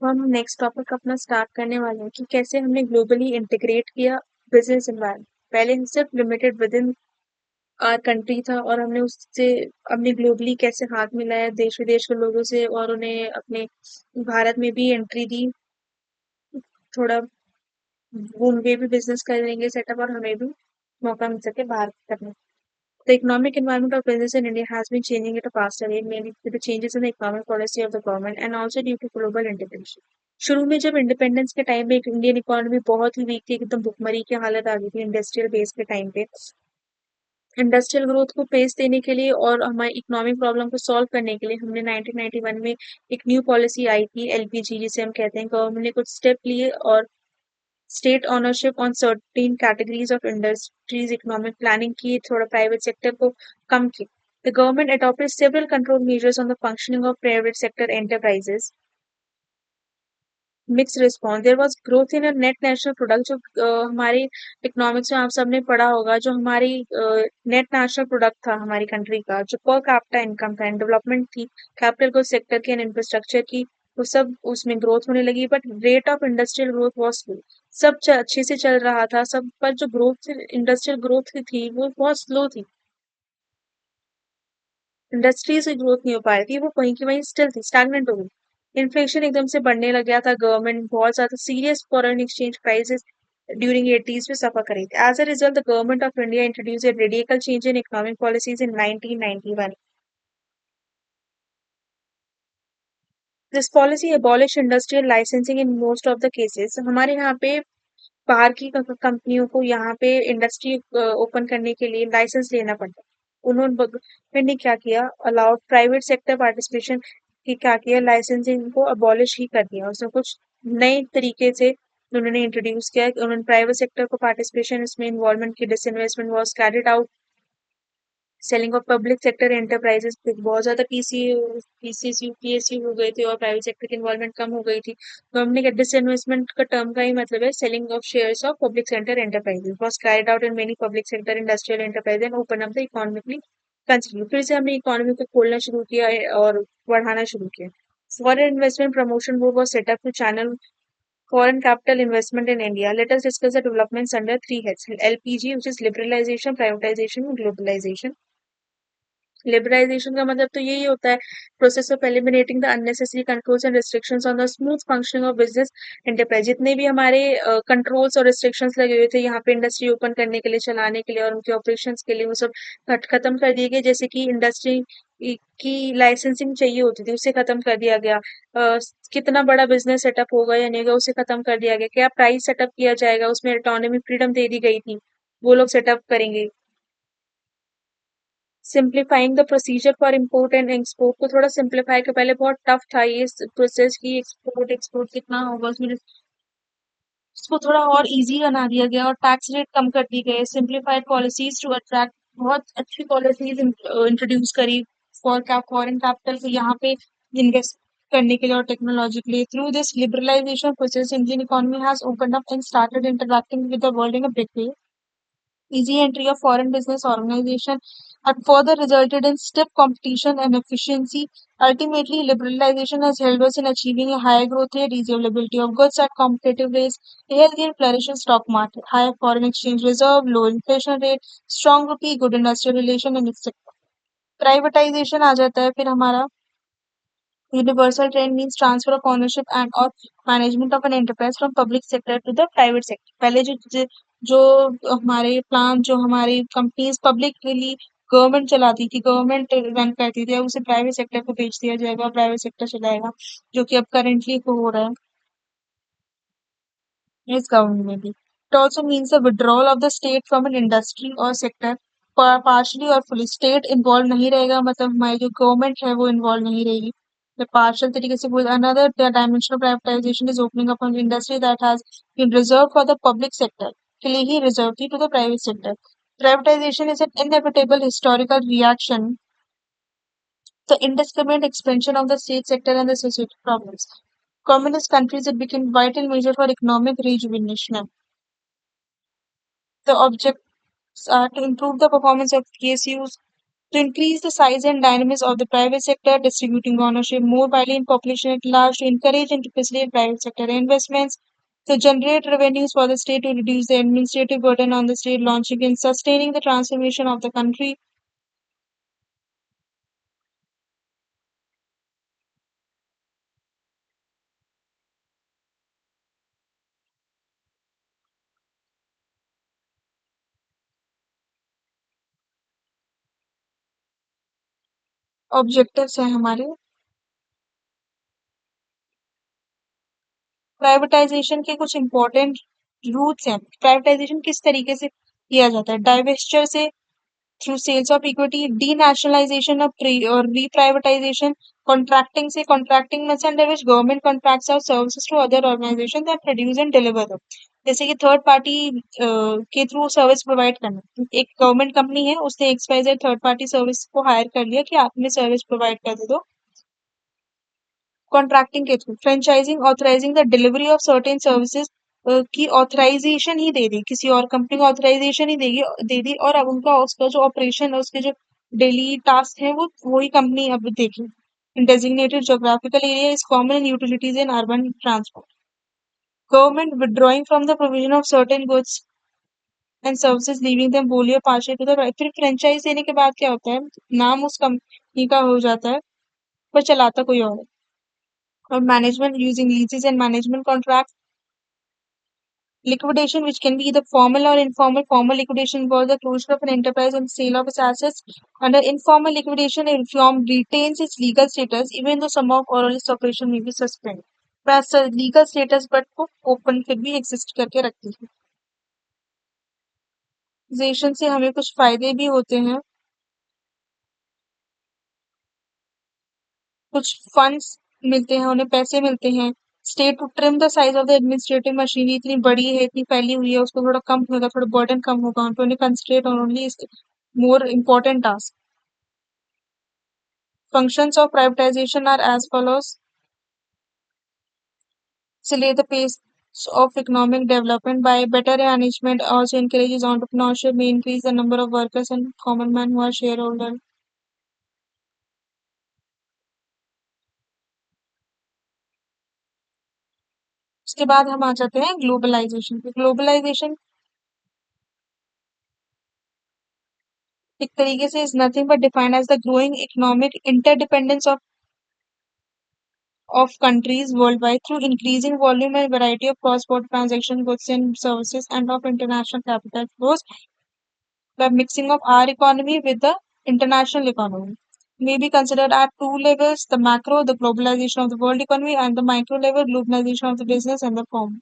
हम next topic अपना start करने वाले हैं कि कैसे हमने ग्लोबली इंटीग्रेट किया बिजनेस एनवायरनमेंट। पहले हम सिर्फ limited within our country था और हमने उससे अपने ग्लोबली कैसे हाथ मिलाया देश विदेश के लोगों से और उन्हें अपने भारत में भी एंट्री दी। थोड़ा वे भी बिजनेस करेंगे सेटअप और हमें भी मौका मिल सके बाहर करने। The economic environment of business in India has been changing at a faster rate, mainly due to changes in the economic policy of the government and also due to global integration. शुरू में जब independence के time पे Indian economy बहुत ही week थी, एकदम भुखमरी की हालत आ गई थी इंडस्ट्रियल बेस के टाइम पे। इंडस्ट्रियल ग्रोथ को पेस देने के लिए और हमारी इकोनॉमिक प्रॉब्लम को सॉल्व करने के लिए हमने 1991 में एक न्यू पॉलिसी आई थी एलपीजी जिसे हम कहते हैं। गवर्नमेंट ने कुछ स्टेप लिए और state ownership on certain categories of industries economic planning की, थोड़ा प्राइवेट सेक्टर को कम की। The government adopted several control measures on the functioning of private sector enterprises. Mixed response. There was growth in a net national product जो हमारी economics में आप सबने पढ़ा होगा, जो हमारी नेट नेशनल प्रोडक्ट था हमारी कंट्री का, जो पर कैपिटा इनकम था, डेवलपमेंट थी कैपिटल गुड्स सेक्टर की एंड इंफ्रास्ट्रक्चर की, वो सब उसमें ग्रोथ होने लगी। But rate of industrial growth was slow. सब अच्छे से चल रहा था सब, पर जो ग्रोथ इंडस्ट्रियल ग्रोथ थी वो बहुत स्लो थी। इंडस्ट्री से ग्रोथ नहीं हो पा रही थी, वो वहीं की वहीं स्टिल थी, स्टैग्नेंट हो गई। इन्फ्लेशन एकदम से बढ़ने लग गया था। गवर्नमेंट बहुत ज्यादा serious foreign exchange crisis during 80s में सफर करी थी। As a result the government of India introduce a radical change in economic policies in 1991। This policy abolish industrial licensing in most of the cases. हमारे यहाँ पे बाहर की कंपनियों को यहाँ पे इंडस्ट्री ओपन करने के लिए लाइसेंस लेना पड़ता है। उन्होंने क्या किया, अलाउड प्राइवेट सेक्टर पार्टिसिपेशन की, क्या किया, लाइसेंसिंग को अबॉलिश ही कर दिया। उसमें कुछ नए तरीके से उन्होंने इंट्रोड्यूस किया। उन्होंने प्राइवेट सेक्टर को पार्टिसिपेशन इसमें इन्वॉल्वमेंट की, disinvestment was carried out, selling of public sector enterprises पे बहुत ज्यादा पीसीयू पीएसयू हो गए थे और प्राइवेट सेक्टर की इन्वॉल्वमेंट कम हो गई थी। गवर्नमेंट का डिसइन्वेस्टमेंट का टर्म का ही मतलब है selling of shares of public sector enterprises was carried out in many public sector industrial enterprise and open up the economically consider. फिर से हमने इकोनॉमी को खोलना शुरू किया और बढ़ाना शुरू किया। Foreign investment promotion board was set up to channel foreign capital investment in India. Let us discuss the developments under three heads. LPG, which is liberalization, privatization, and globalization. Liberalisation का मतलब तो यही होता है, process of eliminating the unnecessary controls and restrictions on the smooth functioning of business enterprise. जितने भी हमारे controls और रिस्ट्रिक्शंस लगे हुए थे यहाँ पे इंडस्ट्री ओपन करने के लिए, चलाने के लिए और उनके ऑपरेशंस के लिए, वो सब खत्म कर दिए गए। जैसे कि इंडस्ट्री की लाइसेंसिंग चाहिए होती थी, उसे खत्म कर दिया गया। कितना बड़ा बिजनेस सेटअप होगा या नहीं होगा उसे खत्म कर दिया गया। क्या प्राइस सेटअप किया जाएगा उसमें ऑटोनॉमी फ्रीडम दे दी गई थी, वो लोग सेटअप करेंगे। Simplifying the procedure for import and export को थोड़ा सिंप्लीफाई कर, पहले बहुत टफ था ये प्रोसेस की एक्सपोर्ट एक्सपोर्ट कितना होगा उसमें, उसको थोड़ा और इजी बना दिया गया और टैक्स रेट कम कर दी गई। सिंप्लीफाइड पॉलिसीज टू अट्रैक्ट, बहुत अच्छी पॉलिसीज इंट्रोड्यूस करी फॉर फॉरेन कैपिटल को यहाँ पे इन्वेस्ट करने के लिए और टेक्नोलॉजी के लिए। Through this liberalisation process Indian economy has opened up and started interacting with the world in a big way. Easy entry of foreign business organization and further resulted in stiff competition and efficiency. Ultimately, liberalization has helped us in achieving a higher growth rate, easy availability of goods at competitive rates, a healthy and flourishing stock market, higher foreign exchange reserve, low inflation rate, strong rupee, good industrial relation and etc. Privatization आ जाता है फिर हमारा। Universal trend means transfer of ownership and और management of an enterprise from public sector to the private sector. पहले जो हमारे plan, जो हमारी कंपनीज पब्लिकली गवर्नमेंट चलाती थी, गवर्नमेंट रन करती थी, अब उसे प्राइवेट सेक्टर को बेच दिया जाएगा और प्राइवेट सेक्टर चलाएगा, जो कि अब करेंटली हो रहा है इस गवर्नमेंट में भी। It also means the withdrawal of the state from an industry और सेक्टर, पार्शली और फुली स्टेट इन्वॉल्व नहीं रहेगा, मतलब हमारी जो गवर्नमेंट है वो इन्वॉल्व नहीं रहेगी। The partial तरीके से बोल, another dimension of privatization is opening up an industry that has been reserved for the public sector के लिए ही reserved थी to the private sector. Privatization is an inevitable historical reaction, the indiscriminate expansion of the state sector and the societal problems. Communist countries, it became vital measure for economic rejuvenation. The objects are to improve the performance of PSUs, To increase the size and dynamism of the private sector, distributing ownership more widely in population at large, to encourage and to facilitate private sector investments, to generate revenues for the state, to reduce the administrative burden on the state, launching and sustaining the transformation of the country. Objectives हैं हमारे। Privatisation के कुछ important roots हैं। Privatisation किस तरीके से किया जाता है? डाइवेस्चर से, through sales of equity, denationalization of और रीप्राइवेटाइजेशन, कॉन्ट्रैक्टिंग से, कॉन्ट्रैक्टिंग में under which government contracts out services to other organization that produce and deliver them। जैसे कि थर्ड पार्टी के थ्रू सर्विस प्रोवाइड करना। एक गवर्नमेंट कंपनी है, उसने एक्सवाइजेड थर्ड पार्टी सर्विस को हायर कर लिया कि आप हमें सर्विस प्रोवाइड कर दे दो। कॉन्ट्रैक्टिंग के through franchising, authorising the delivery of certain services की ऑथराइजेशन ही दे दी, किसी और कंपनी को ऑथराइजेशन ही देगी दे दी, और अब उनका उसका जो ऑपरेशन है, उसके जो डेली टास्क है, वो वही कंपनी अब देगी। In designated geographical area is common in utilities in urban transport. Government withdrawing from the provision of certain goods and services leaving them wholly or partial to the. फिर franchise देने के बाद क्या होता है? नाम उस कंपनी का हो जाता है, पर चलाता कोई और है। और management using लीजेस and management contract. Liquidation, which can be either formal or informal. Formal liquidation involves the closure of an enterprise and sale of its assets. Under informal liquidation, a firm retains its legal status even though some of or all its operation may be suspended. बस legal status but को open फिर भी exist करके रखती है। Privatization से हमें कुछ फायदे भी होते हैं, कुछ फंड्स मिलते हैं, उन्हें पैसे मिलते हैं। State to trim the size of the administrative machinery, इतनी बड़ी है, इतनी फैली हुई है, उसको थोड़ा कम होगा, थोड़ा बर्डन कम होगा, उनको उन्हें concentrate on only more important tasks. Functions of privatization are as follows: accelerate the pace of economic development by better management, also encourages entrepreneurship, may increase the number of workers and common man who are shareholder. उसके बाद हम आ जाते हैं globalisation पे। Globalisation एक तरीके से is nothing but defined as the growing economic interdependence of countries worldwide through increasing volume and variety of cross-border transaction, goods and services, and of international capital flows by mixing of our economy with the international economy. May be considered at two levels: the macro, the globalization of the world economy, and the micro level, globalization of the business and the firm.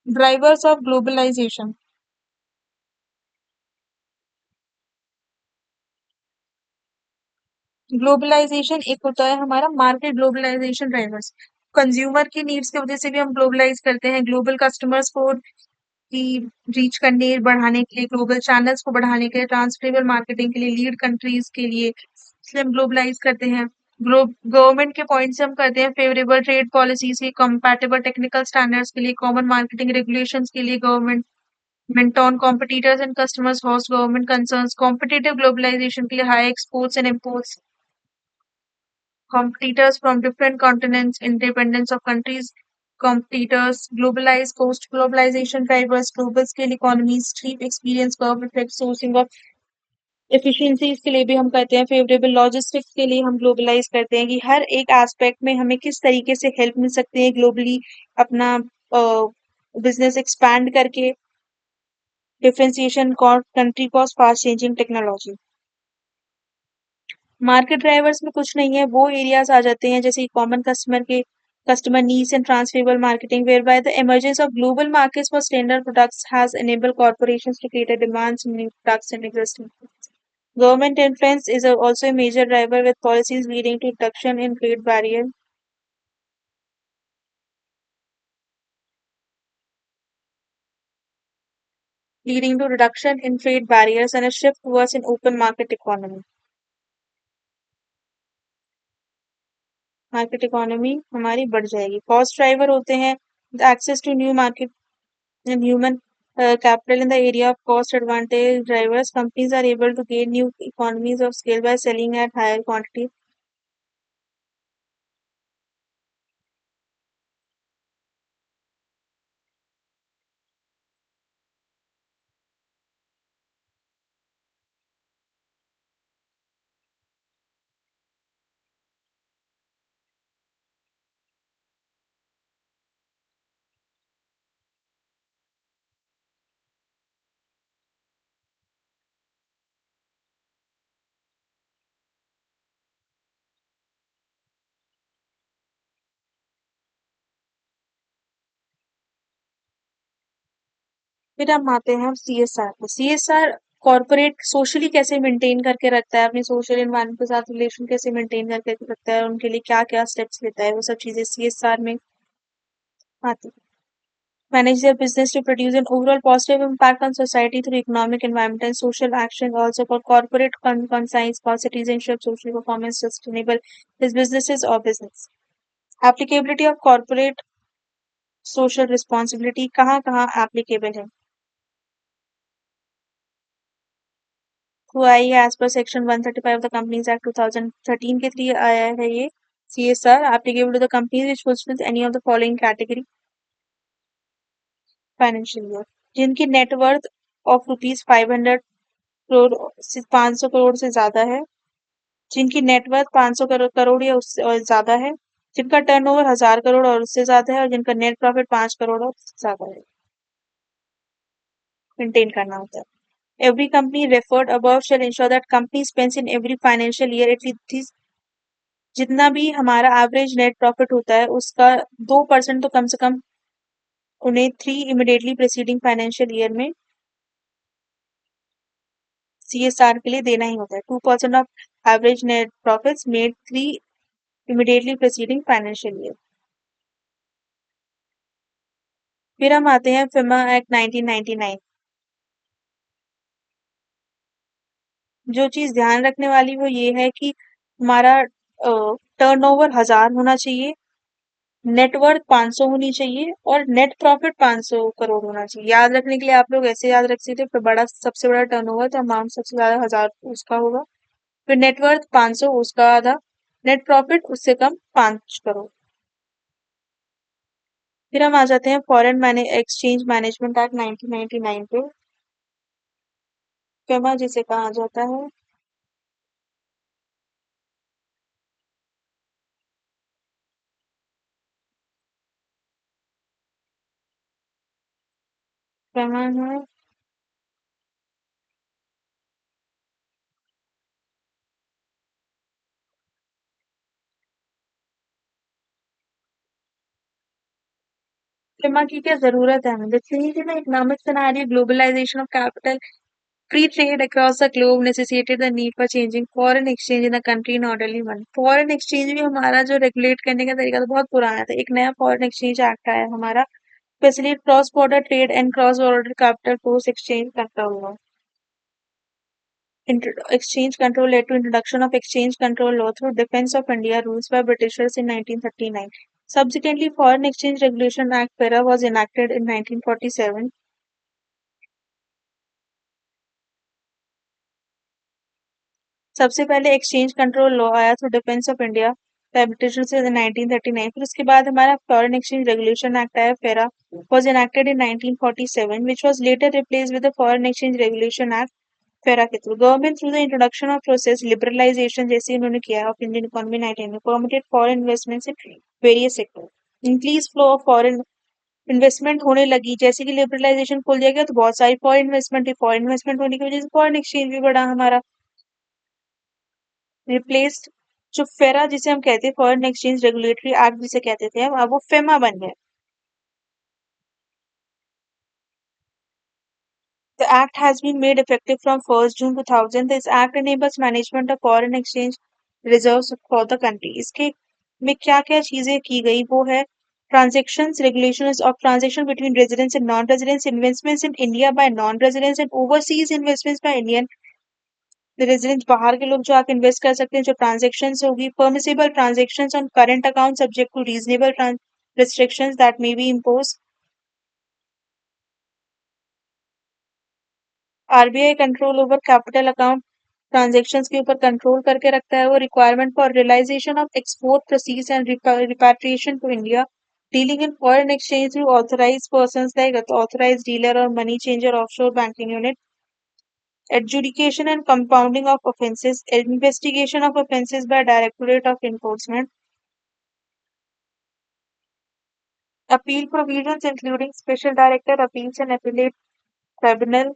Drivers of globalization. Globalisation एक होता है हमारा market globalisation drivers. Consumer की needs की वजह से भी हम ग्लोबलाइज करते हैं, ग्लोबल कस्टमर्स को की रीच करने बढ़ाने के लिए, ग्लोबल चैनल्स को बढ़ाने के लिए, ट्रांसफरेबल मार्केटिंग के लिए, लीड कंट्रीज के लिए, इसलिए हम ग्लोबलाइज करते हैं। गवर्नमेंट के पॉइंट से हम करते हैं फेवरेबल ट्रेड पॉलिसीज के, कंपैटिबल टेक्निकल स्टैंडर्ड्स के लिए, कॉमन मार्केटिंग रेगुलेशंस के लिए, गवर्नमेंट मेंट on competitors and customers host government concerns, competitive globalisation के लिए high exports and imports, competitors from different continents, independence of countries, competitors, globalized post globalization drivers, global scale economies, cheap experience curve effect, sourcing of efficiencies के लिए भी हम करते हैं, favourable logistics के लिए हम ग्लोबलाइज करते हैं कि हर एक एस्पेक्ट में हमें किस तरीके से हेल्प मिल सकती है ग्लोबली अपना बिजनेस एक्सपैंड करके, differentiation country cost, fast changing technology. Market drivers में कुछ नहीं है, वो एरियाज आ जाते हैं जैसे common customer needs and transferable marketing, whereby the emergence of global markets for standard products has enabled corporations to cater demands in new products and existing products. Government influence is also a major driver with policies leading to reduction in trade barrier, leading to reduction in trade barriers and a shift towards an open market economy. Market economy हमारी बढ़ जाएगी। Cost driver होते हैं access to new market and human capital in the area of cost advantage drivers. Companies are able to gain new economies of scale by selling at higher quantity. फिर हम आते हैं CSR पे। CSR corporate socially कैसे maintain करके रखता है, अपने सोशल एनवायरनमेंट के साथ रिलेशन कैसे मेंटेन करके रखता है, उनके लिए क्या क्या स्टेप्स लेता है, वो सब चीजें CSR में आती है। Manage their business to produce an overall positive impact on society through economic, environmental, and social action. Also for corporate conscience, for citizenship, social performance, sustainable his businesses or business. Applicability of corporate social responsibility कहाँ कहाँ applicable है? तो आई है as per section 135 of the companies act 2013 के three आया है ये CSR applicable to the companies which fulfills any of the following category financial year जिनकी नेटवर्थ ऑफ ₹500 करोड़ से 500 करोड़ से ज्यादा है, जिनकी नेटवर्थ 500 करोड़ या उससे और ज्यादा है, जिनका टर्नओवर 1000 करोड़ और उससे ज्यादा है और जिनका नेट प्रॉफिट 5 करोड़ और उससे ज्यादा है, मेंटेन करना होता है। Every company referred above shall ensure that company spends in every financial year at least जितना भी हमारा एवरेज नेट प्रॉफिट होता है उसका 2% तो कम से कम उन्हें 3 इमीडिएटली प्रेसीडिंग फाइनेंशियल ईयर में CSR के लिए देना ही होता है। 2% of average net profits made 3 immediately preceding financial year. फिर हम आते हैं फिमा एक्ट 1999। जो चीज ध्यान रखने वाली वो ये है कि हमारा टर्नओवर 1000 होना चाहिए, नेटवर्थ 500 होनी चाहिए और नेट प्रॉफिट 500 करोड़ होना चाहिए। याद रखने के लिए आप लोग ऐसे याद रख सकते हैं, बड़ा सबसे बड़ा टर्नओवर तो अमाउंट सबसे ज्यादा 1000 उसका होगा, फिर नेटवर्थ 500 उसका आधा, नेट प्रॉफिट उससे कम 5 करोड़। फिर हम आ जाते हैं फॉरेन मैने एक्सचेंज मैनेजमेंट एक्ट 1999 पे। फेमा जिसे कहा जाता है, फेमा है फेमा की क्या जरूरत है हमें, देखिए ना economic scenario globalisation of capital free trade across the globe necessitated the need for changing foreign exchange in a country in orderly manner। Foreign exchange भी हमारा जो रेगुलेट करने का तरीका तो बहुत पुराना था, एक नया फॉरेन एक्सचेंज एक्ट आया हमारा, facilitate cross border trade and cross border capital flows exchange control law। Exchange control led to introduction of exchange control law through Defence of India rules by Britishers in 1939। Subsequently, Foreign Exchange Regulation Act (FERA) was enacted in 1947। सबसे पहले exchange control law आया through defence of India by Britishers in 1939। फिर उसके बाद हमारा foreign exchange regulation act आया फेरा was enacted in 1947 which was later replaced with the foreign exchange regulation act FERA के through. Government through the introduction of process liberalisation जैसे उन्होंने किया ऑफ इंडियन इकोनॉमी 19 में permitted foreign investments in various sector. Increase flow of foreign investment होने लगी, जैसे कि liberalisation खोल दिया गया तो बहुत सारी फॉरेन इन्वेस्टमेंट होने की वजह से फॉरेन एक्सचेंज भी बढ़ा हमारा। रिप्लेस्ड जो फेरा जिसे हम कहते हैं फॉरेन एक्सचेंज रेगुलेटरी एक्ट जिसे कहते थे हम, अब वो फेमा बन गया। The act has been made effective from 1st June 2000। This act enables management of foreign exchange reserves for the country। इसके में क्या क्या चीजें की गई वो है transactions regulations of transaction between residents and non-residents, investments in India by non-residents and overseas investments by Indian residents बाहर के लोग जो आके इन्वेस्ट कर सकते हैं, जो ट्रांजेक्शन होगी, permissible transaction on current account subject to reasonable restrictions that may be imposed. RBI control over capital account transactions के ऊपर कंट्रोल करके रखता है वो requirement for realization of export proceeds and repatriation to India dealing in foreign exchange through authorized persons like authorized dealer और money changer offshore banking unit adjudication and compounding of offences investigation of offences by directorate of enforcement appeal provisions including special director appeals and appellate tribunal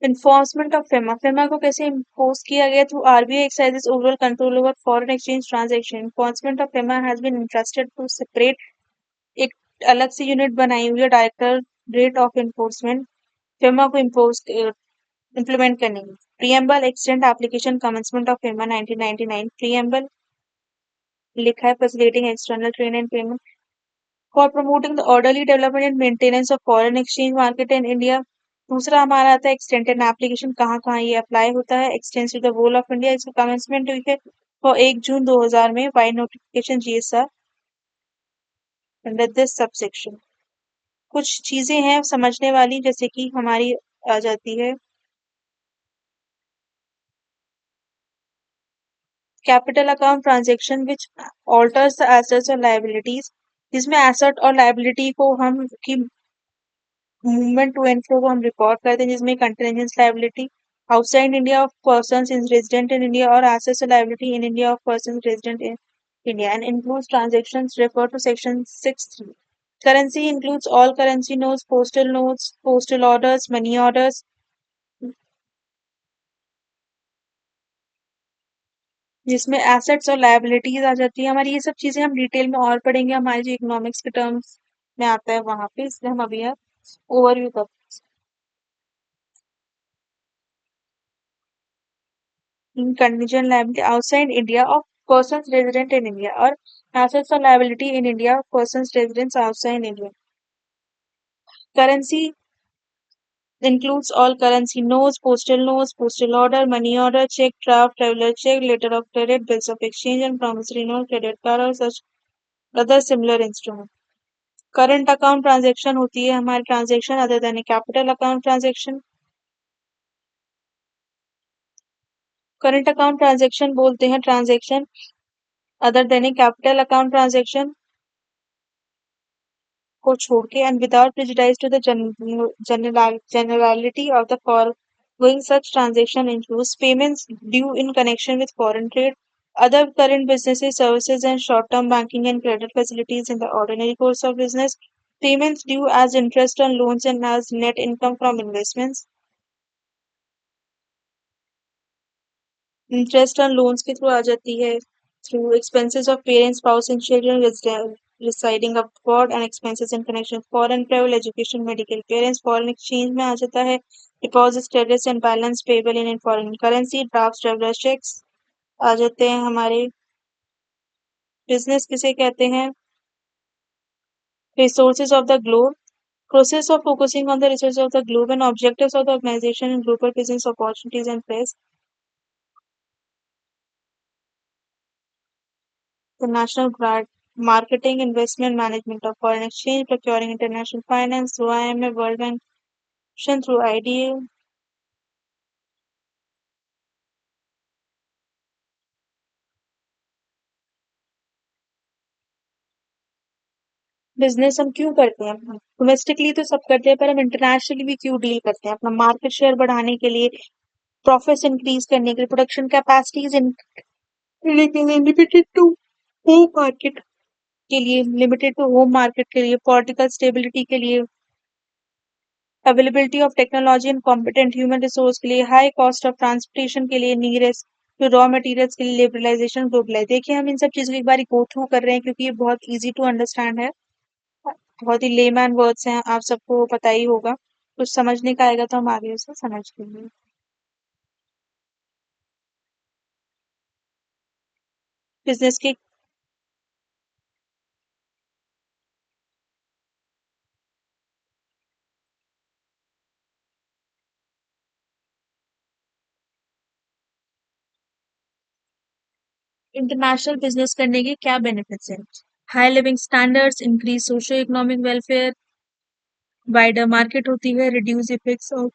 Enforcement of FEMA. FEMA को कैसे impose किया गया through RBI exercises overall control over foreign exchange transaction. Enforcement of FEMA has been entrusted to separate एक अलग से unit बनाई हुई है डायरेक्टरेट ऑफ एनफोर्समेंट FEMA को इम्पोज इम्प्लीमेंट करने की. Preamble extend application commencement of FEMA 1999. Preamble लिखा है facilitating external trade and payment for promoting the orderly development and maintenance of foreign exchange market in India. दूसरा हमारा आता है extended application कहाँ कहाँ ये अप्लाई होता है extends to the whole of India इसका कमेंसमेंट हुई है और 1 जून 2000 में by notification GSR under this subsection. कुछ चीजें हैं समझने वाली जैसे कि हमारी आ जाती है capital account transaction which alters the assets और लायबिलिटीज जिसमें एसेट और लायबिलिटी को हम की मूवमेंट टू एंड फ्रो को हम रिकॉर्ड करते हैं जिसमें contingents liability outside India of persons is resident in India और assets liability in India of persons resident in India and includes transactions refer to section 6(3). Currency includes all currency notes postal orders money orders जिसमें assets और liabilities आ जाती है हमारी. ये सब चीजें हम डिटेल में और पढ़ेंगे हमारे जो इकोनॉमिक्स के टर्म्स में आता है वहां पे इसलिए हम अभी ओवरव्यू कर contingent liability outside India of persons resident in India or assets or liability in India of persons residents outside India. Currency includes all currency postal order, money order, check, draft, traveler check, letter of credit, bills of exchange, and promissory note, credit card or such other similar instrument. Current account transaction होती है हमारी transaction other than a capital account transaction. Current account transaction बोलते हैं transaction other than ए capital account transaction को छोड़ के and without prejudice to the generality of the foregoing such transaction includes payments due in connection with foreign trade, other current businesses, services and short-term banking and credit facilities in the ordinary course of business, payments due as interest on loans and as net income from investments, interest on loans के through आ जाती है through expenses of parents, spouse and children residing abroad and expenses in connection with foreign travel, education, medical, parents, foreign exchange में आ जाता है deposits, credits and balance payable in foreign currency, drafts, traveler checks आ जाते हैं हमारे. Business किसे कहते हैं resources of the globe, process of focusing on the resources of the globe and objectives of the organization and global business opportunities and press. The national marketing, investment management of foreign exchange, procuring international finance through IMF, World Bank, through IDA. Business हम क्यों करते हैं domestically तो सब करते हैं पर हम इंटरनेशनली भी क्यों डील करते हैं अपना मार्केट शेयर बढ़ाने के लिए प्रॉफिट्स इंक्रीज करने के लिए production capacities limited to home market के लिए लिमिटेड टू होम मार्केट के लिए पॉलिटिकल स्टेबिलिटी के लिए availability of technology and competent human resource के लिए हाई कॉस्ट ऑफ ट्रांसपोर्टेशन के लिए नीरेस्ट टू रॉ मटेरियल्स के लिए लिबरलाइजेशन ग्लोबलाइज. देखिए हम इन सब चीजों को एक बार गो थ्रू कर रहे हैं क्योंकि ये बहुत इजी टू अंडरस्टैंड है बहुत ही लेमैन वर्ड्स हैं आप सबको पता ही होगा कुछ समझने का आएगा तो हम आगे उसे समझ लेंगे। बिजनेस के इंटरनेशनल बिजनेस करने के क्या बेनिफिट्स हैं? High living standards, increase socio economic welfare, wider market होती है, reduce effects of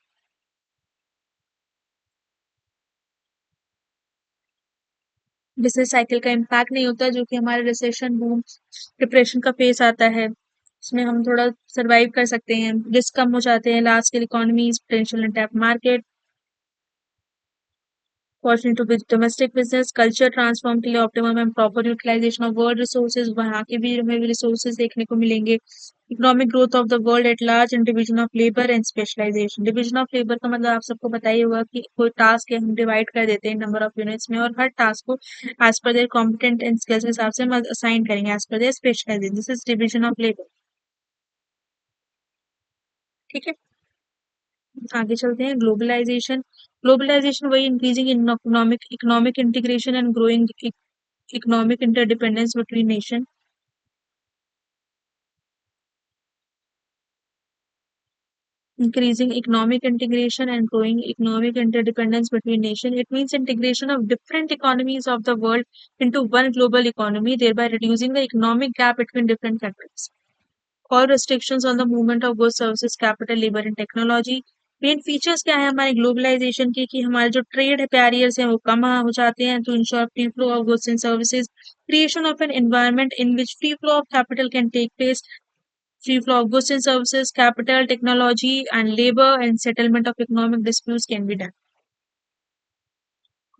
business cycle का इम्पैक्ट नहीं होता, जो कि हमारे रिसेशन बूम डिप्रेशन का फेस आता है, इसमें हम थोड़ा सरवाइव कर सकते हैं, रिस्क कम हो जाते हैं, large scale economies, potential untapped market, opportunity to domestic business, culture transform के लिए optimum and proper utilization of world resources, वहाँ के भी हमें resources देखने को मिलेंगे, economic growth of the world at large and division of labor and specialization. division of labor का मतलब आप सबको पता ही होगा कि कोई टास्क है हम डिवाइड कर देते हैं नंबर ऑफ यूनिट्स में और हर टास्क को as per their competent and skills के हिसाब से हम असाइन करेंगे as per their specialisation. This is division of labour. ठीक है, आगे चलते हैं. ग्लोबलाइजेशन. ग्लोबलाइजेशन वही increasing in economic integration and growing economic interdependence between nation. Increasing economic integration and growing economic interdependence between nation. It means integration of different economies of the world into one global economy, thereby reducing the economic gap between different countries. All restrictions on the movement of goods, services, capital, labor and technology. Main features क्या है हमारे globalisation के कि हमारे जो trade barriers हैं वो कम हो जाते हैं to ensure free flow of goods and services, creation of an environment in which free flow of capital can take place, free flow of goods and services, capital, technology, and labor, and settlement of economic disputes can be done.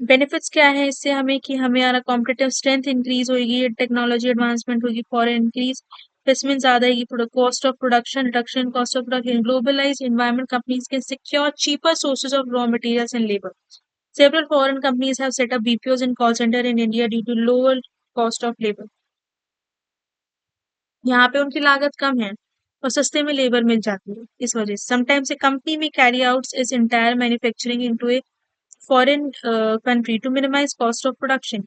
Benefits क्या है इससे हमें कि हमारा competitive strength increase होगी, technology advancement होगी, foreign increase, investment ज्यादा होगी, cost of production reduction, cost of production, globalise environment, companies can secure cheaper sources of raw materials and labor. Several foreign companies have set up BPOs and call center in India due to lower cost of labor. यहाँ पे उनकी लागत कम है और सस्ते में labour मिल जाती है, इस वजह से sometimes a company may carry outs is entire manufacturing into a foreign country to minimise cost of production.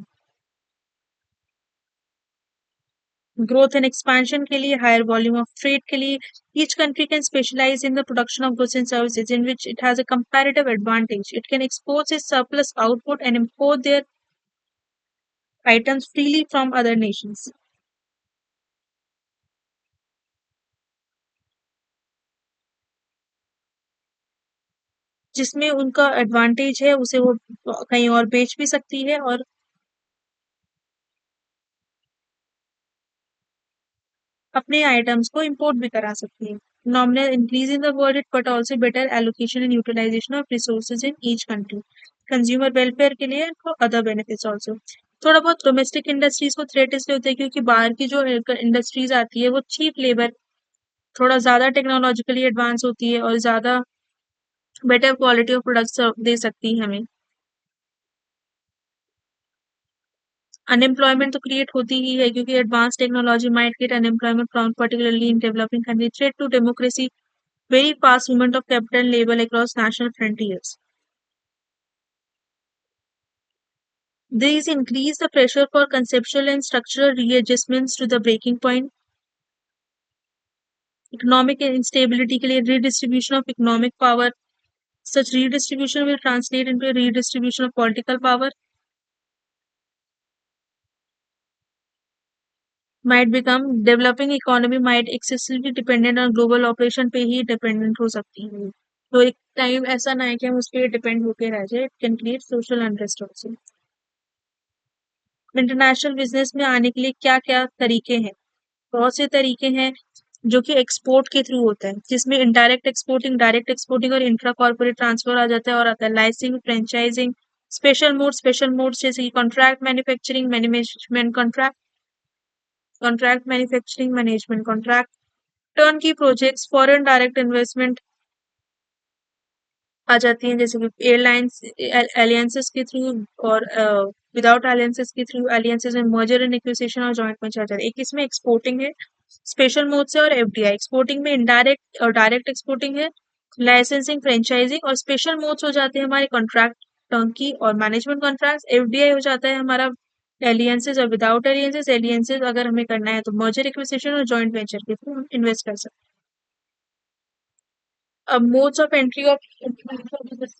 Growth and expansion के लिए, हायर वॉल्यूम ऑफ ट्रेड के लिए, each country can specialise in the production of goods and services in which it has a comparative advantage. It can export its surplus output and import their items freely from other nations. जिसमें उनका advantage है उसे वो कहीं और बेच भी सकती है और अपने आइटम्स को इंपोर्ट भी करा सकती है. Nominal increase in the world but also better allocation and utilization of resources in each country. Consumer welfare के लिए और अदर बेनिफिट्स ऑल्सो. थोड़ा बहुत डोमेस्टिक इंडस्ट्रीज को थ्रेट इसलिए होता है क्योंकि बाहर की जो इंडस्ट्रीज आती है वो चीप लेबर, थोड़ा ज्यादा टेक्नोलॉजिकली एडवांस होती है और ज्यादा बेटर क्वालिटी ऑफ प्रोडक्ट्स दे सकती है हमें. अनएम्प्लॉयमेंट तो क्रिएट होती ही है क्योंकि advance technology might get unemployment from particularly in developing country. Threat to democracy, very fast movement of capital and labor across national frontiers. These increase the pressure for conceptual and structural readjustments to the breaking point. Economic instability के लिए redistribution of economic power. Such redistribution will translate into a redistribution of political power. Might become developing economy might excessively dependent on global operation पे ही dependent हो सकती है. तो एक time ऐसा ना है कि हम उस पर डिपेंड होके रह जाए. It can create social unrest also. International business में आने के लिए क्या क्या तरीके हैं? बहुत से तरीके हैं जो कि एक्सपोर्ट के थ्रू होता है, जिसमें इनडायरेक्ट एक्सपोर्टिंग, डायरेक्ट एक्सपोर्टिंग और इंट्रा कॉर्पोरेट ट्रांसफर आ जाता है और आता है लाइसेंसिंग, फ्रेंचाइजिंग, स्पेशल मोड जैसे कि contract manufacturing, management contract, contract manufacturing, management contract, turn की प्रोजेक्ट्स, फॉरेन डायरेक्ट इन्वेस्टमेंट आ जाती हैं जैसे कि एयरलाइंस एलियंसेस के थ्रू और विदाउट एलियंसेस के थ्रू, एलियंसेस में मर्जर एंड एक्विजिशन और जॉइंट वेंचर आ जाता है. एक इसमें एक्सपोर्टिंग है स्पेशल मोड से और एफडीआई. एक्सपोर्टिंग में इनडायरेक्ट और डायरेक्ट एक्सपोर्टिंग है, लाइसेंसिंग, फ्रेंचाइजिंग और स्पेशल मोड्स हो जाते हैं हमारे कॉन्ट्रैक्ट, टर्नकी और मैनेजमेंट कॉन्ट्रैक्ट्स। एफडीआई हो जाता है हमारा एलियंसेस और विदाउट एलियंसेस। एलियंसेस अगर हमें करना है तो मर्जर एक्विजिशन और जॉइंट वेंचर के थ्रू हम इन्वेस्ट कर सकते हैं। अब modes of entry of international business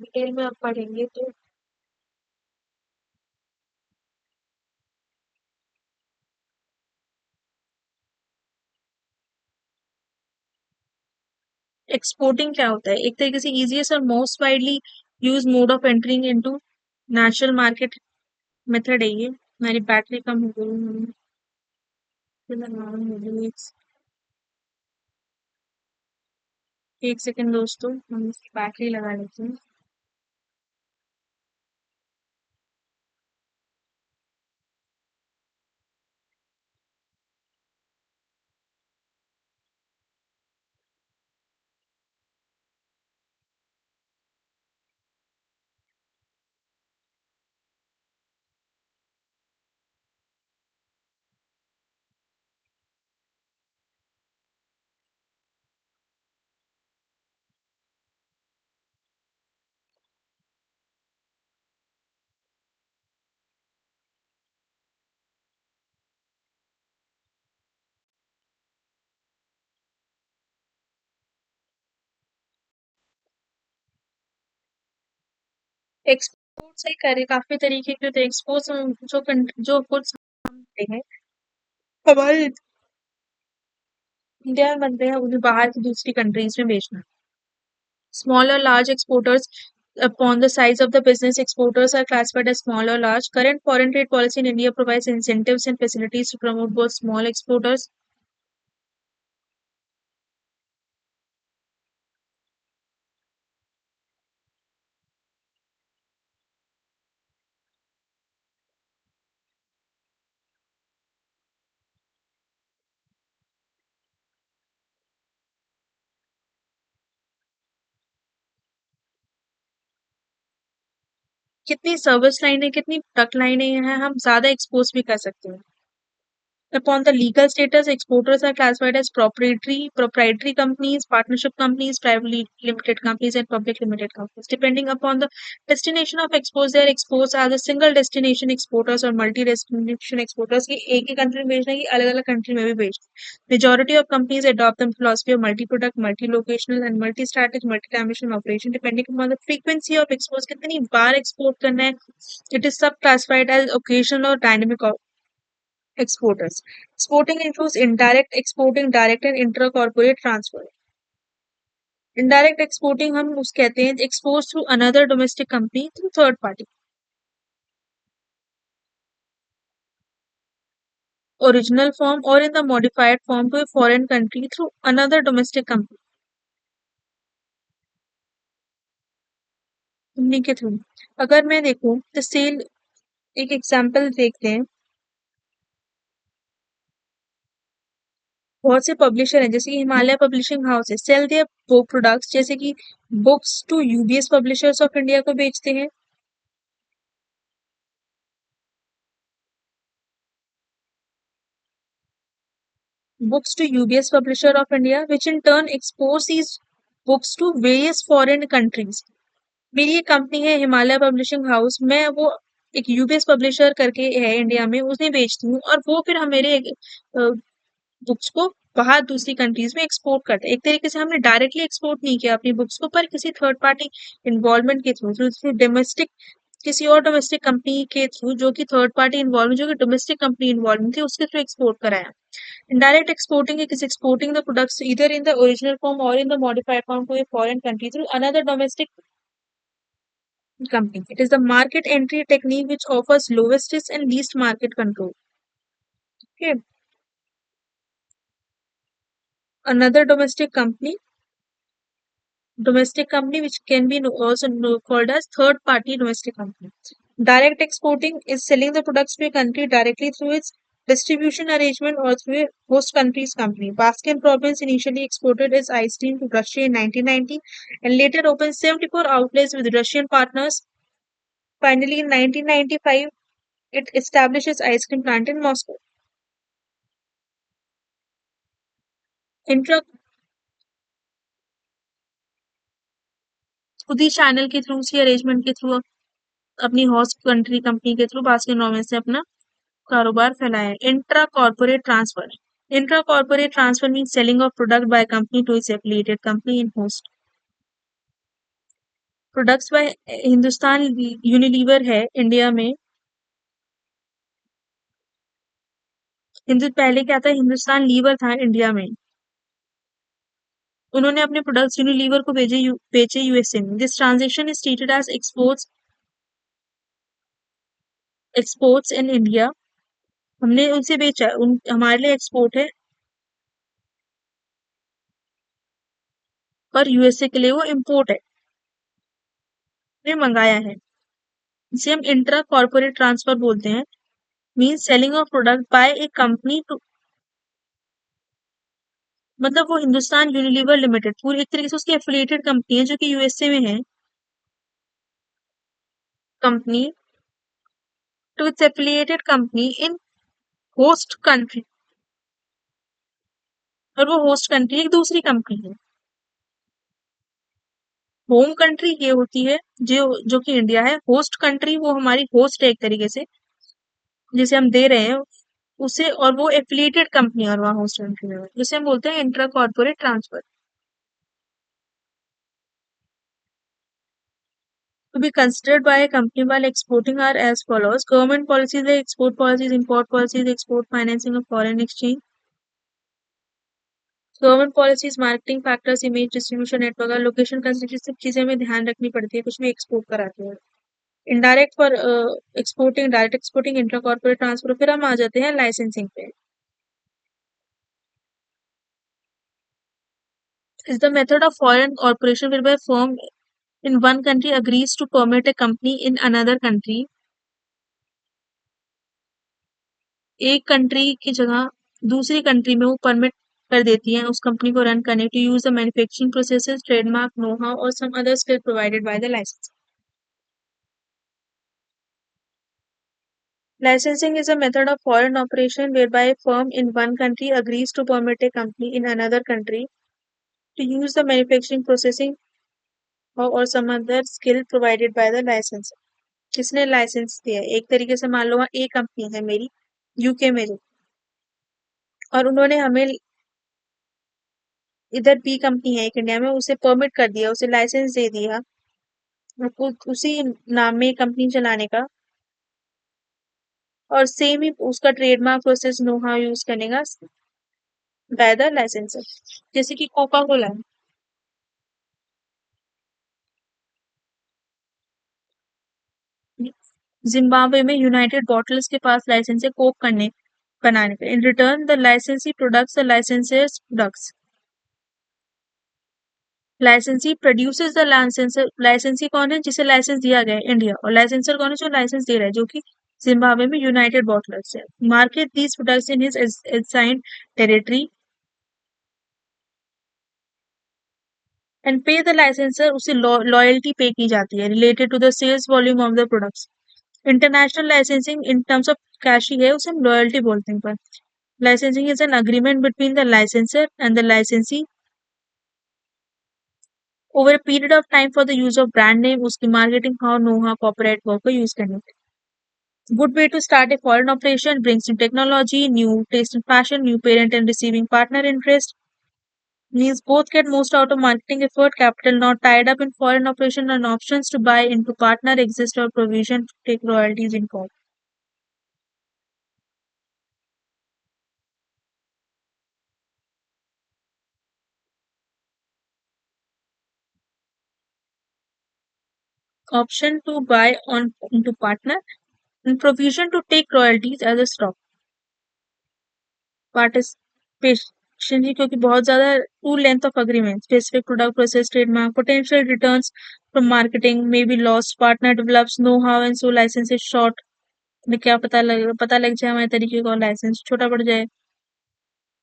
detail में आप पढ़ेंगे तो एक्सपोर्टिंग क्या होता है? एक तरीके से इजीएस्ट और most widely use mode of entering into national market method है ये। हमारी बैटरी कम हो गई है। एक सेकंड दोस्तों, हम इसकी बैटरी लगा लेते हैं। एक्सपोर्ट से करे काफी तरीके के होते हैं। एक्सपोर्ट जो गुड्स बनते हैं हमारे इंडिया में बनते हैं उन्हें बाहर की दूसरी कंट्रीज में बेचना। स्मॉल और large exporters upon the size of the business, exporters are classified as small or large. Current foreign trade policy in India provides incentives and facilities to promote both small exporters. कितनी service लाइनें, कितनी truck लाइनें हैं, हम ज्यादा export भी कर सकते हैं। Upon the legal status, exporters are classified as proprietary companies, partnership companies, privately limited companies, and public limited companies. Depending upon the destination of exports, they are exports as a single destination exporters or multi-destination exporters की एक ही country में बेचना की अलग अलग country में भी बेचना। Majority of companies adopt the philosophy of multi-product, multi-locational, and multi-strategic, multi-dimensional operation. Depending upon the frequency of exports, कितनी बार export करना है, it is sub-classified as occasional or dynamic exporters. Exporting includes indirect exporting, direct and intra-corporate transfer. Indirect exporting हम उस कहते हैं exports through another domestic company through third party. Original form or in the modified form to a foreign country through another domestic company. Company के through अगर मैं देखूं तो cell एक एग्जांपल देखते हैं। बहुत से पब्लिशर हैं जैसे कि हिमालय पब्लिशिंग हाउस है, सेल देयर बुक प्रोडक्ट्स जैसे कि books to UBS publishers of India को बेचते हैं। Books to UBS publisher of India, which in turn exports these books to various foreign countries. मेरी एक कंपनी है हिमालय पब्लिशिंग हाउस, मैं वो एक यूबीएस पब्लिशर करके है इंडिया में, उन्हें बेचती हूँ और वो फिर हम मेरे बुक्स को बाहर दूसरी कंट्रीज में एक्सपोर्ट करते हैं। एक तरीके से हमने डायरेक्टली एक्सपोर्ट नहीं किया अपनी बुक्स को, पर किसी थर्ड पार्टी इन्वॉल्वमेंट के थ्रू थ्रू डोमेस्टिक किसी और डोमेस्टिक कंपनी के थ्रू जो कि थर्ड पार्टी इन्वॉल्व जो कि डोमेस्टिक कंपनी इन्वॉल्व थी उसके थ्रू एक्सपोर्ट कराया। Indirect exporting is exporting the products either in the original form or in the modified form to a foreign country through another domestic company. It is the market entry technique which offers lowest risk and least market control. Okay. Another domestic company which can be also called as third party domestic company. Direct exporting is selling the products to a country directly through its distribution arrangement or through a host country's company. Baskin-Robbins initially exported its ice cream to Russia in 1990 and later opened 74 outlets with Russian partners. Finally, in 1995, it established its ice cream plant in Moscow. Intra खुद ही channel के through, उसी arrangement के through अपनी host country company के through Baskin Robbins से अपना कारोबार फैलाया है। Intra corporate transfer, intra corporate transfer mean selling of product by company to its affiliated company in host. Products by Hindustan Unilever है इंडिया में। पहले क्या था, हिंदुस्तान लीवर था इंडिया में। उन्होंने अपने प्रोडक्ट्स यूनिलीवर को बेचे यूएसए में। This transaction is treated as exports in India. हमने उनसे बेचा, हमारे लिए एक्सपोर्ट है, पर यूएसए के लिए वो इम्पोर्ट है, ने मंगाया है। इसे हम इंट्रा कॉर्पोरेट ट्रांसफर बोलते हैं। Mean selling of product by a company to, मतलब वो हिंदुस्तान यूनिलीवर लिमिटेड पूरी एक तरीके से उसकी एफिलिएटेड कंपनी है जो कि यूएसए में है company, to its affiliated company in host country, और वो होस्ट कंट्री एक दूसरी कंपनी है। होम कंट्री ये होती है जो जो कि इंडिया है। होस्ट कंट्री वो हमारी होस्ट है एक तरीके से, जिसे हम दे रहे हैं उसे, और वो एफिलिएटेड कंपनी और वहाँ होस्ट कंट्री में, जिसे हम बोलते हैं intra corporate transfer. To be considered by a company while exporting are as follows: government policies like export policies, import policies, export financing of foreign exchange, government policies, marketing factors, image, distribution network और location consideration, सब चीजें हमें ध्यान रखनी पड़ती है कुछ भी एक्सपोर्ट कराते हैं। Indirect for exporting, direct exporting, intra corporate transfer. फिर हम आ जाते हैं लाइसेंसिंग पे। Is the method of foreign corporation whereby firm in one country agrees to permit a company in another country, एक कंट्री की जगह दूसरी कंट्री में वो परमिट कर देती है उस कंपनी को रन करने, to use the manufacturing processes, trademark, know how और some other skill provided by the licence. Licensing is a method of foreign operation whereby a firm in one country agrees to permit a company in another country to use the manufacturing, processing or some other skill provided by the licensor। किसने licence दिया है? एक तरीके से मान लो वहाँ ए company है मेरी यूके में जो, और उन्होंने हमें इधर बी कंपनी है एक इंडिया में, उसे परमिट कर दिया, उसे लाइसेंस दे दिया उसी नाम में कंपनी चलाने का, और सेम ही उसका trademark, process, know how use करने का बाय द लाइसेंसर। जैसे कि कोका कोला है, जिम्बाब्वे में यूनाइटेड बॉटल्स के पास लाइसेंस है कोक करने बनाने का। इन रिटर्न द लाइसेंसी प्रोडक्ट्स द लाइसेंसर्स प्रोडक्ट्स, लाइसेंसी प्रोड्यूसेस द लाइसेंसर। लाइसेंसी कौन है? जिसे लाइसेंस दिया गया है, इंडिया, और लाइसेंसर कौन है? जो लाइसेंस दे रहा है, जो कि जिम्बाब्वे में यूनाइटेड बॉटलर्स है। Market these products in his assigned territory and pay the licensor, उसे लॉयल्टी पे की जाती है related to the sales volume of the products. International licensing in terms of cash ही है, उसे हम लॉयल्टी बोलते हैं। पर licensing is an agreement between the licensor and the licensee over a period of time for the use of brand name, उसकी marketing, how, know how, copyright work को use करने के। Good way to start a foreign operation: brings in technology, new taste and fashion, new parent and receiving partner interest. Means both get most out of marketing effort, capital not tied up in foreign operation, and options to buy into partner exist or provision to take royalties in court. Option to buy on into partner and provision to take royalties as a stock. Participation ही, क्योंकि बहुत ज्यादा too length of agreement, specific product, process, trademark, potential returns from marketing may be lost, partner develops know how and so licence is short. क्या पता लग जाए हमारे तरीके का, लाइसेंस छोटा पड़ जाए।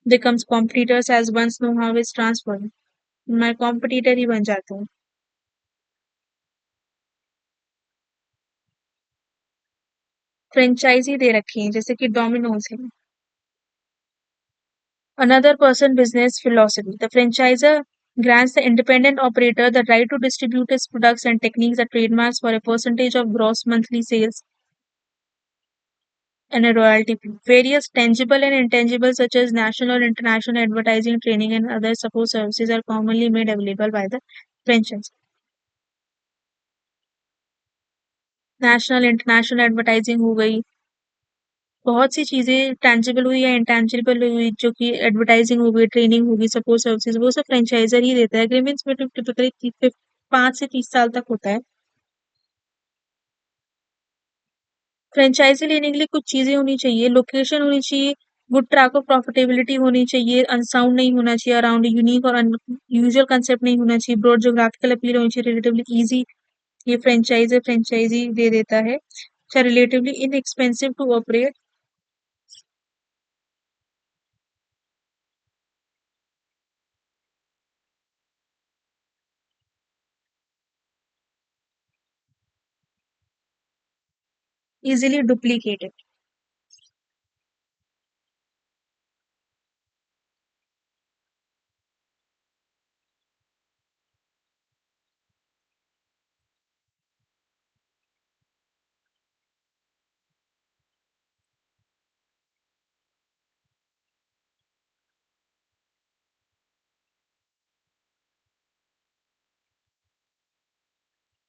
Becomes competitors as once know how is transfer, मैं कॉम्पिटिटर ही बन जाता हूँ। फ्रेंचाइजी दे रखी है जैसे कि डोमिनोज है। Another person business philosophy. The franchisor grants the independent operator the right to distribute its products and techniques and trademarks for a percentage of gross monthly sales and a royalty fee. Various tangible and intangible, such as national or international advertising, training, and other support services, are commonly made available by the franchise. National international advertising हो गई, बहुत सी चीज़ें tangible हुई या intangible हुई जो कि advertising हो गई, ट्रेनिंग होगी, सपोर्ट सर्विसेज वो सब फ्रेंचाइज़र ही देता है। एग्रीमेंट्स में टिपिकली 5 से 30 साल तक होता है। फ्रेंचाइज़ी लेने के लिए कुछ चीज़ें होनी चाहिए, लोकेशन होनी चाहिए, गुड ट्रैक ऑफ प्रॉफिटेबिलिटी होनी चाहिए, अनसाउंड नहीं होना चाहिए, अराउंड यूनिक और अनयूजुअल कांसेप्ट नहीं होना चाहिए, ब्रॉड ज्योग्राफिकल अपील होनी चाहिए, रिलेटिवली ईज़ी ये फ्रेंचाइज़ी दे देता है। अच्छा relatively inexpensive to operate, easily duplicated.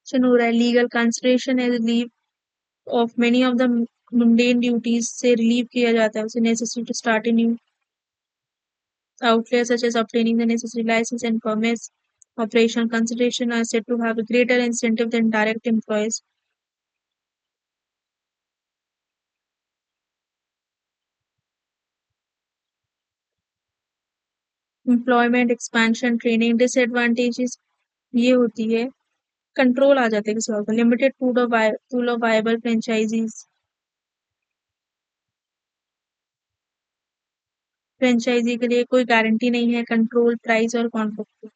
सुन हो रहा है legal consideration as leave of many of the mundane duties से रिलीव किया जाता है उसे necessary to start a new outlays such as obtaining the necessary license and permits. Operational consideration are said to have a greater incentive than direct employees. Employment expansion training disadvantages ये होती है control आ जाता है किसी और का limited pool of viable franchisees franchisee के लिए कोई गारंटी नहीं है कंट्रोल प्राइस और contract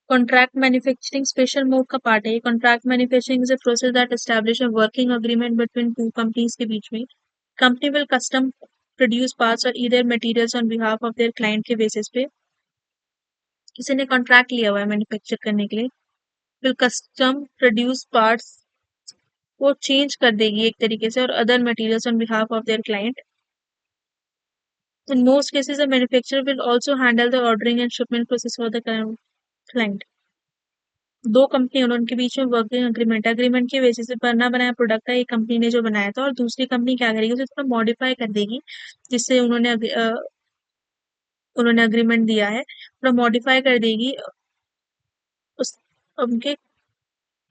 contract manufacturing special mode का पार्ट है contract manufacturing is a process that establish a working agreement between two companies के बीच में company will custom produce parts और either materials on behalf of their client के basis पे किसी ने कॉन्ट्रैक्ट लिया हुआ है मैन्युफैक्चर करने के लिए विल कस्टम प्रोड्यूस पार्ट्स वो चेंज कर देगी एक तरीके से और other materials on behalf of their client in most cases a manufacturer will also handle the ordering and shipment process for the client दो कंपनी और उनके बीच में वर्किंग अग्रीमेंट के बेसिस पे बना बनाया प्रोडक्ट है एक कंपनी ने जो बनाया था और दूसरी कंपनी क्या करेगी उसे थोड़ा मॉडिफाई कर देगी जिससे उन्होंने अग्रीमेंट दिया है थोड़ा मॉडिफाई कर देगी उस उनके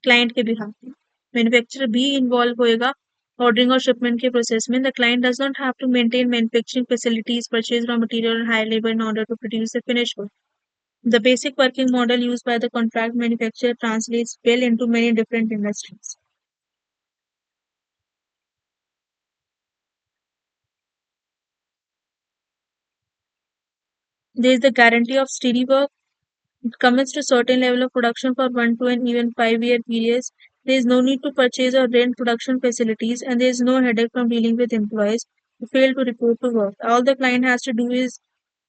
क्लाइंट के बिहाफ में मैन्युफैक्चरर भी इन्वॉल्व होएगा ऑर्डरिंग और शिपमेंट के प्रोसेस में the client does not have to maintain manufacturing facilities purchase raw material और hire labour in order to produce the finish good The basic working model used by the contract manufacturer translates well into many different industries. There is the guarantee of steady work. It commits to a certain level of production for 1, 2, and even 5-year periods. There is no need to purchase or rent production facilities, and there is no headache from dealing with employees who fail to report to work. All the client has to do is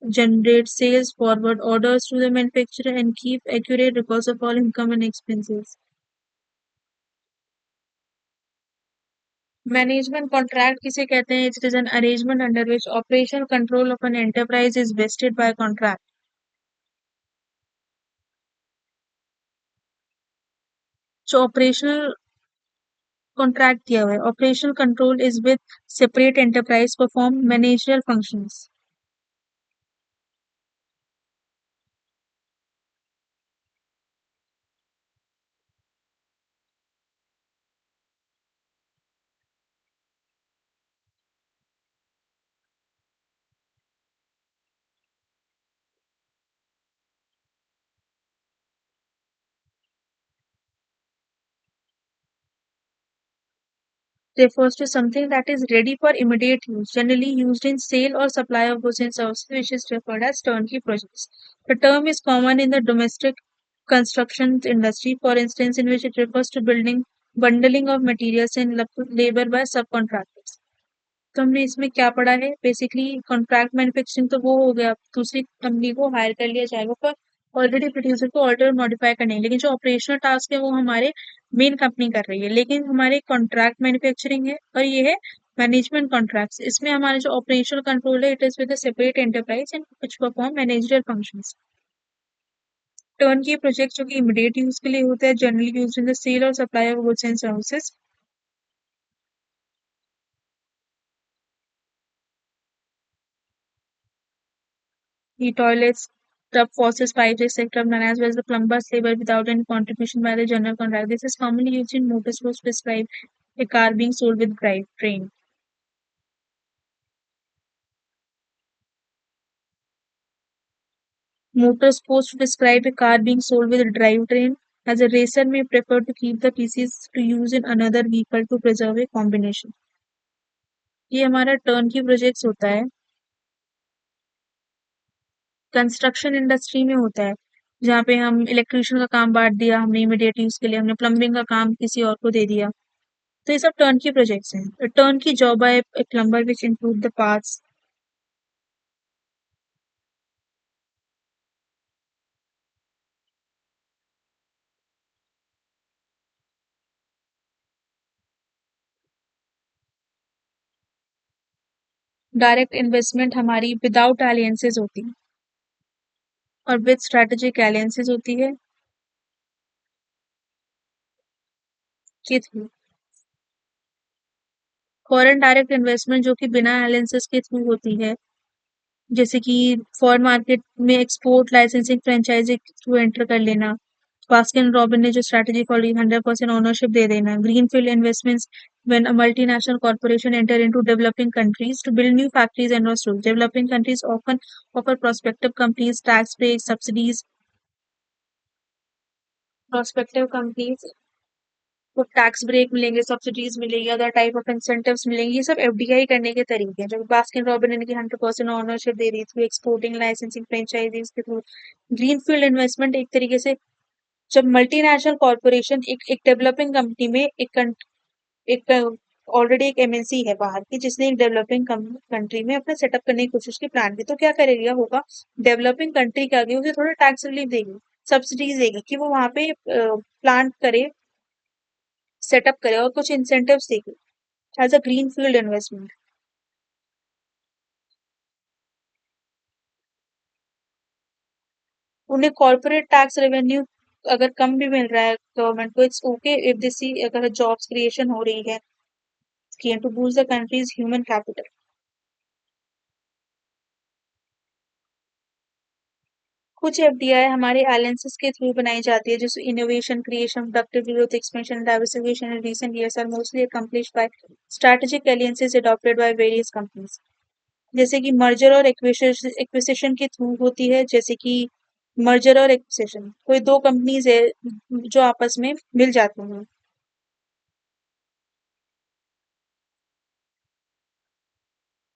generate sales, forward orders to the manufacturer, and keep accurate records of all income and expenses. Management contract किसे कहते हैं? It is an arrangement under which operational control of an enterprise is vested by contract. जो operational contract दिया हुआ है, operational control is with separate enterprise perform managerial functions. Refers to something that is ready for immediate use, generally used in sale or supply of goods and services, which is referred as turnkey projects. The term is common in the domestic construction industry, for instance, in which it refers to building bundling of materials and labor by subcontractors. तो हमने इसमें क्या पढ़ा है, basically contract manufacturing तो वो हो गया, दूसरी कंपनी को हायर कर लिया जाएगा पर ऑलरेडी प्रोड्यूसर को ऑल्टर मॉडिफाई करने, लेकिन जो ऑपरेशनल टास्क है वो हमारे मेन कंपनी कर रही है, लेकिन हमारे कॉन्ट्रैक्ट मैन्युफैक्चरिंग है और ये है मैनेजमेंट कॉन्ट्रैक्ट्स। इसमें हमारे जो ऑपरेशनल कंट्रोल है it is with a separate enterprise and which perform managerial functions. Turnkey project जो कि इमीडिएट यूज के लिए होता है, generally use in the sale और supply of goods and services. The toilets, tub faucets, pipes, etc. known as well as the plumber's labor without any contribution by the general contractor. This is commonly used in motorsports to describe a car being sold with drivetrain. Motorsports to describe a car being sold with a drivetrain, as a racer may prefer to keep the pieces to use in another vehicle to preserve a combination. ये हमारा turn की projects होता है, construction industry में होता है, जहाँ पे हम इलेक्ट्रिशियन का काम बांट दिया हमने इमीडिएट यूज के लिए, हमने प्लम्बिंग का काम किसी और को दे दिया। तो ये सब टर्न की प्रोजेक्ट्स हैं। टर्न की job by A plumber which include the parts. Direct investment हमारी विदाउट अलायंसेस होती है और विद स्ट्रेटेजिक अलायंसेस होती है के थ्रू। फॉरेन डायरेक्ट इन्वेस्टमेंट जो कि बिना अलायंसेस के थ्रू होती है, जैसे कि फॉरेन मार्केट में एक्सपोर्ट लाइसेंसिंग फ्रेंचाइजी के थ्रू एंटर कर लेना। बास्किन रॉबिन ने जो स्ट्रैटेजी फॉलो 100% ओनरशिप दे देना। Greenfield investments when a multinational corporation enter into developing countries to build new factories and industries. Developing countries often offer prospective companies tax breaks, subsidies, prospective companies को tax break मिलेंगे, subsidies मिलेगी, other type of incentives मिलेंगे। ये सब FDI करने के तरीके हैं, जो बास्किन रॉबिन ने 100% ownership they the through exporting licensing franchises के थ्रू। ग्रीनफील्ड इन्वेस्टमेंट एक तरीके से जब मल्टीनेशनल कॉर्पोरेशन एक डेवलपिंग कंपनी में एक ऑलरेडी एक एमएनसी है बाहर की जिसने एक डेवलपिंग कंट्री में अपना सेटअप करने की कोशिश की, प्लान की, तो क्या करेगा होगा, डेवलपिंग कंट्री के आगे उसे थोड़ा टैक्स रिलीफ देगी, सब्सिडीज देगी कि वो वहां पे प्लांट करे, सेटअप करे और कुछ इंसेंटिव्स देगी as a green field investment. उन्हें कॉर्पोरेट टैक्स रेवेन्यू अगर कम भी मिल रहा है गवर्नमेंट को, it's okay if this see अगर जॉब्स क्रिएशन हो रही है to boost the country's human capital. कुछ एफडीआई हमारे अलायंसेस के थ्रू बनाई जाती है, जैसे innovation, creation, productive growth, expansion, diversification in recent years are mostly accomplished by strategic alliances adopted by various companies. जैसे कि मर्जर और एक्विजिशन के थ्रू होती है, जैसे कि मर्जर और एक्विजिशन कोई दो कंपनीज है जो आपस में मिल जाती हैं,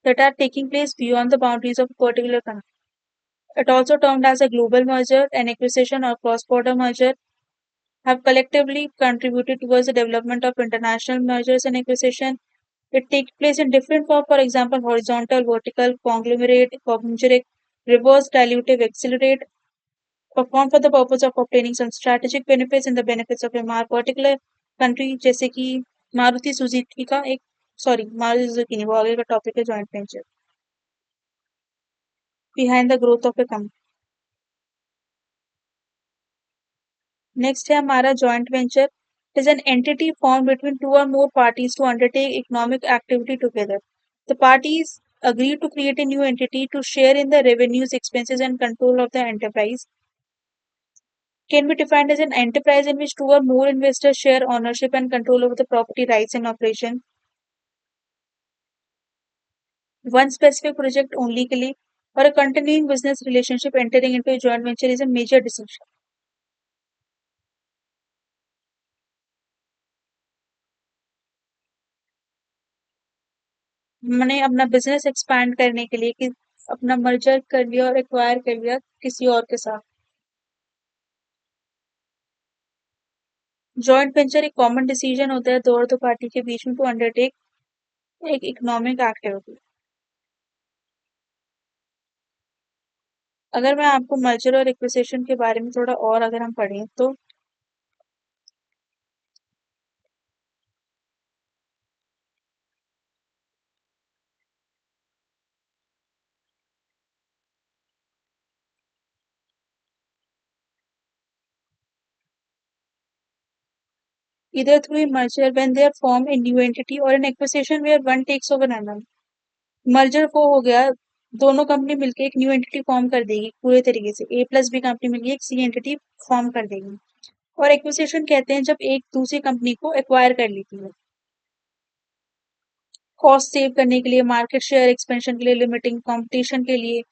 that are taking place beyond the boundaries of a particular country. It also termed as a global merger, an acquisition or cross-border merger, have collectively contributed towards the development of international mergers and acquisition. It takes place in different forms, for example, horizontal, vertical, conglomerate, conjugate, reverse dilutive, accelerate, performed for the purpose of obtaining some strategic benefits and the benefits of a particular country, जैसे कि Maruti Suzuki का एक, sorry Maruti Suzuki नहीं, वो आगे का topic है, joint venture behind the growth of A company. Next है हमारा joint venture is an entity formed between two or more parties to undertake economic activity together. The parties agree to create a new entity to share in the revenues, expenses, and control of the enterprise. Can be defined as an enterprise in which two or more investors share ownership and control over the property rights and operation. One specific project only के लिए or a continuing business relationship entering into a joint venture is a major decision. मैंने अपना business expand करने के लिए कि अपना merger कर लिया और एक्वायर कर लिया किसी और के साथ। जॉइंट वेंचर एक कॉमन डिसीजन होता है दो और दो पार्टी के बीच में टू अंडरटेक एक इकोनॉमिक एक्टिविटी। अगर मैं आपको मर्जर और एक्विजिशन के बारे में थोड़ा और अगर हम पढ़ें तो either through a merger when they are formed a new entity or an acquisition where one takes over another। Merger वो हो गया दोनों कंपनी मिलके एक न्यू एंटिटी फॉर्म कर देगी पूरे तरीके से ए प्लस बी कंपनी मिलके एक सी एंटिटी फॉर्म कर देगी। और एक्विजिशन कहते हैं जब एक दूसरी कंपनी को एक्वायर कर लेती है कॉस्ट सेव करने के लिए, मार्केट शेयर एक्सपेंशन के लिए, लिमिटिंग कंपटीशन के लिए।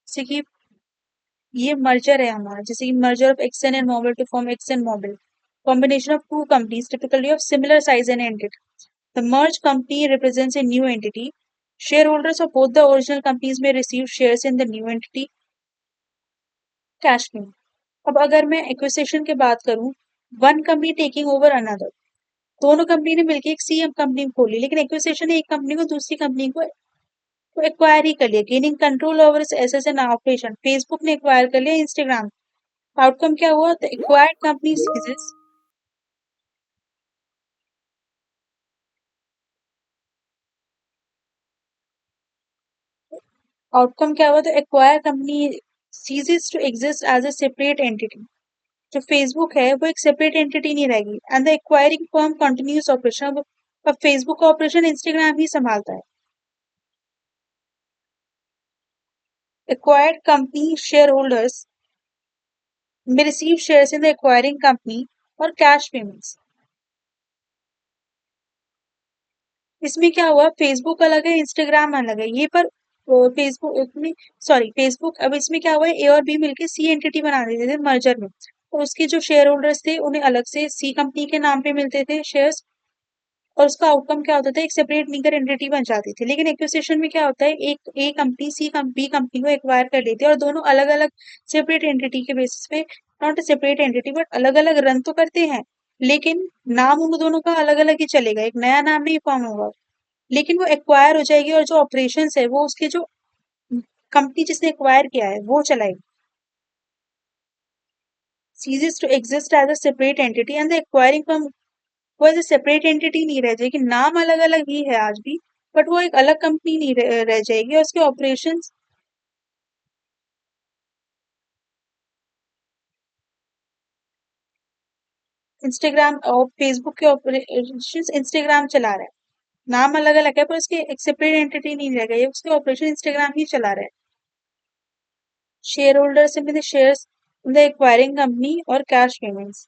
जैसे कि ये मर्जर है हमारा, जैसे कि merger of Exxon and Mobil to form Exxon Mobil, combination of two companies typically of similar size and entity। The merged company represents a new entity। Shareholders of both the original companies may receive shares in the new entity। Cash flow. अब अगर मैं acquisition की बात करूं, one company taking over another, दोनों company ने मिलकर एक सी कंपनी खोली, लेकिन एक्विजिशन एक कंपनी को दूसरी कंपनी को एक्वायर ही कर लिया, gaining control over assets and operation. Facebook ने एक्वायर कर लिया इंस्टाग्राम। आउटकम क्या हुआ? The acquired company ceases. Outcome क्या हुआ? The acquire company ceases to exist as a separate entity. जो फेसबुक है वो एक सेपरेट एंटिटी नहीं रहेगी and the acquiring firm continues operation. अब फेसबुक का ऑपरेशन इंस्टाग्राम ही संभालता है। एक्वायर्ड कंपनी शेयर होल्डर्स में receive shares in the acquiring company और कैश पेमेंट्स। इसमें क्या हुआ? फेसबुक अलग है, इंस्टाग्राम अलग है, ये पर फेसबुक में, सॉरी फेसबुक, अब इसमें क्या हुआ? ए और बी मिलके सी एंटिटी बना देते थे मर्जर में, तो उसके जो शेयर होल्डर्स थे उन्हें अलग से सी कंपनी के नाम पे मिलते थे शेयर्स, और उसका आउटकम क्या होता था? एक सेपरेट लीगल एंटिटी बन जाती थी। लेकिन एक्विजिशन में क्या होता है? एक ए कंपनी बी कंपनी को एक्वायर कर लेती है और दोनों अलग अलग सेपरेट एंटिटी के बेसिस पे, not a separate entity but अलग अलग रन तो करते हैं, लेकिन नाम उन दोनों का अलग अलग ही चलेगा, एक नया नाम नहीं फॉर्म होगा। लेकिन वो एक्वायर हो जाएगी और जो ऑपरेशंस है वो उसके जो कंपनी जिसने एक्वायर किया है वो चलाएगी। ceases to exist as a separate entity and the acquiring firm वो एज ए सेपरेट एंटिटी नहीं रह जाएगी, नाम अलग अलग ही है आज भी, बट वो एक अलग कंपनी नहीं रह जाएगी और उसके ऑपरेशंस। इंस्टाग्राम और फेसबुक के ऑपरेशंस इंस्टाग्राम चला रहा है, नाम अलग अलग है पर उसके एक सेपरेट एंटिटी नहीं रह गई, उसके ऑपरेशन इंस्टाग्राम ही चला रहा है। शेयर होल्डर्स में the shares in the acquiring company और कैश पेमेंट्स।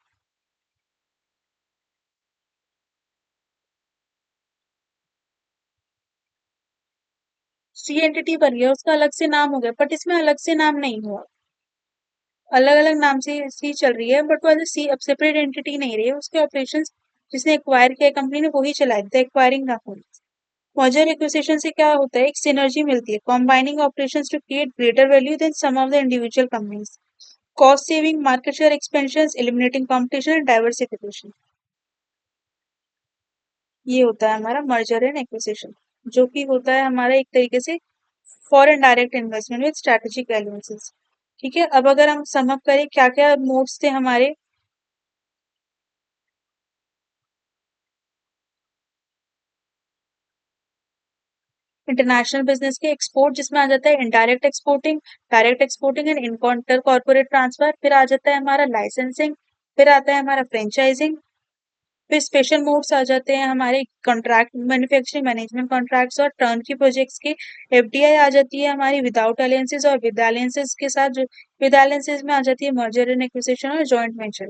सी एंटिटी बन गया, उसका अलग से नाम हो गया, बट इसमें अलग से नाम नहीं हुआ, अलग अलग नाम से सी चल रही है, बट वो सी अब सेपरेट एंटिटी नहीं रही है, उसके ऑपरेशंस जिसने एक्वायर किया कंपनी ने वही चलाए, the acquiring company. Merger acquisition से क्या होता है? एक सिनर्जी मिलती है, combining operations to create greater value than sum of the individual companies, cost saving, market share expansion, eliminating competition and diversification. ये होता है हमारा मर्जर एंड एक्विजिशन, जो कि होता है हमारा एक तरीके से foreign direct investment with strategic valuences. ठीक है, अब अगर हम सम अप करें क्या क्या मोड्स थे हमारे। इंटरनेशनल बिजनेस के एक्सपोर्ट, जिसमें आ जाता है indirect exporting, direct exporting and inter corporate transfer, फिर आ जाता है हमारा लाइसेंसिंग, फिर आता है हमारा फ्रेंचाइजिंग, फिर स्पेशल मोड्स आ जाते हैं हमारे कॉन्ट्रैक्ट मैन्युफैक्चरिंग मैनेजमेंट कॉन्ट्रैक्ट्स और टर्न की प्रोजेक्ट्स के। एफडीआई आ जाती है हमारी विदाउट अलायंसेस, और विद अलायंसेस के साथ जो विद अलायंसेस में आ जाती है मर्जर एंड एक्विजिशन और जॉइंट वेंचर।